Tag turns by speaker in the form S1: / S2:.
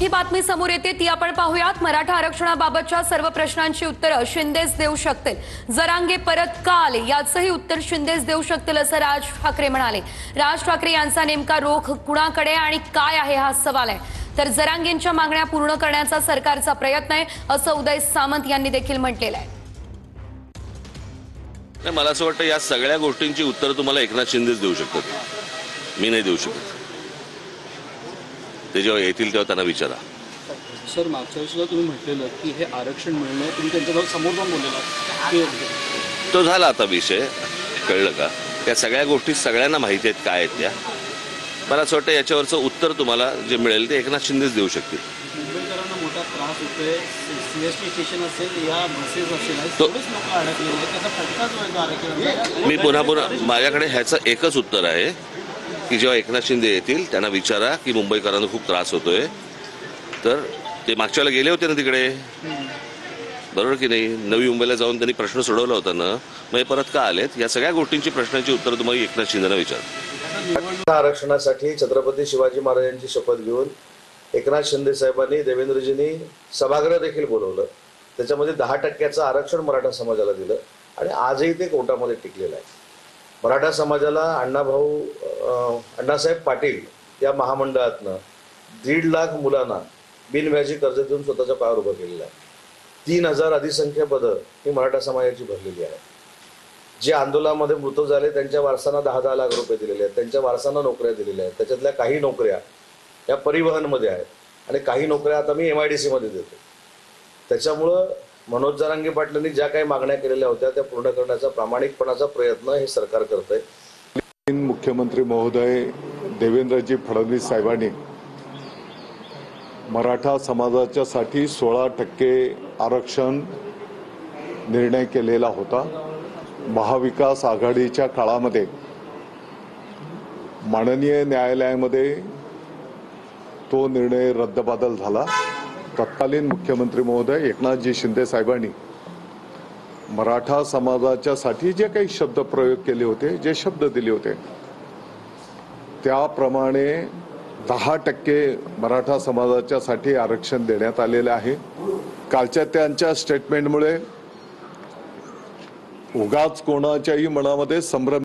S1: मोठी बातमी समोर येते ती आपण पाहूयात। मराठा आरक्षणाबाबतच्या सर्व प्रश्नांची उत्तरं शिंदेच देऊ शकतील। जरांगे परत का आले याचंही उत्तर शिंदेच देऊ शकतील असं राज ठाकरे म्हणाले। राज ठाकरे यांचा नेमका रोख कुणाकडे आणि काय आहे हा सवाल आहे। तर जरांगेंच्या मागण्या पूर्ण करण्याचा सरकारचा प्रयत्न आहे असं उदय सामंत यांनी देखील म्हटलेलं आहे।
S2: मला असं वाटतं या सगळ्या गोष्टींची उत्तर तुम्हाला एकनाथ शिंदेच देऊ शकतात, मी नाही देऊ शकत। ते जेव्हा येतील तेव्हा त्यांना विचारा।
S3: सर, मागच्या वेळेस तुम्ही म्हटलेलं की हे आरक्षण मिळणं तुम्ही त्यांच्याजवळ समोर जाऊन बोललेला
S2: तो झाला आता विषय, कळलं का? त्या सगळ्या गोष्टी सगळ्यांना माहिती आहेत काय आहेत त्या। मला असं वाटतं याच्यावरचं उत्तर तुम्हाला जे मिळेल ते एकनाथ शिंदेच देऊ शकतील।
S3: मुंबईकरांना मोठा त्रास होतोय, सीएसटी स्टेशन असेल या बसेस असेल सगळेच लोक अडकलेले आहेत, त्याचा फटका जो आहे आरक्षण।
S2: मी पुन्हा माझ्याकडे ह्याचं एकच उत्तर आहे की जेव्हा एकनाथ शिंदे येतील त्यांना विचारा की मुंबईकरांना खूप त्रास होतोय। तर ते मागच्या वेळेला गेले होते ना तिकडे, बरोबर की नाही? नवी मुंबईला जाऊन त्यांनी प्रश्न सोडवला होता ना, मग परत का आलेत? या सगळ्या गोष्टींची प्रश्नांची उत्तर तुम्हाला एकनाथ शिंदेना विचारा।
S4: आरक्षणासाठी छत्रपती शिवाजी महाराजांची शपथ घेऊन एकनाथ शिंदे साहेबांनी देवेंद्रजींनी सभागृह देखील बोलवलं। त्याच्यामध्ये 10% आरक्षण मराठा समाजाला दिलं आणि आजही ते कोर्टामध्ये टिकलेलं आहे। मराठा समाजाला अण्णासाहेब पाटील या महामंडळातनं 1.5 लाख मुलांना बिनव्याजी कर्ज देऊन स्वतःच्या पायावर उभं केलेलं आहे। 3000 अधिसंख्य पदं ही मराठा समाजाची भरलेली आहे। जे आंदोलनामध्ये मृत झाले त्यांच्या वारसांना 10-10 लाख रुपये दिलेले आहेत, त्यांच्या वारसांना नोकऱ्या दिलेल्या आहेत। त्याच्यातल्या काही नोकऱ्या या परिवहनमध्ये आहेत आणि काही नोकऱ्या आता मी MIDC मध्ये देतो। त्याच्यामुळं मनोज जरांगे पाटलांनी ज्या काही मागण्या केलेल्या होत्या त्या पूर्ण करण्याचा प्रामाणिकपणाचा प्रयत्न हे सरकार करत आहे।
S5: मुख्यमंत्री महोदय देवेंद्रजी फडणवीस साहेबांनी मराठा समाजाच्यासाठी 16% आरक्षण निर्णय केलेला होता। महाविकास आघाडीच्या काळामध्ये माननीय न्यायालयामध्ये तो निर्णय रद्दबातल झाला। तत्कालीन मुख्यमंत्री महोदय एकनाथजी शिंदे साहेबांनी मराठा समाजाच्यासाठी जे काही शब्द प्रयोग केले होते, जे शब्द दिले होते त्याप्रमाणे 10% मराठा समाजाच्यासाठी आरक्षण देण्यात आलेले आहे। कालच्या त्यांच्या स्टेटमेंटमुळे उगाच कोणाच्याही मनामध्ये संभ्रम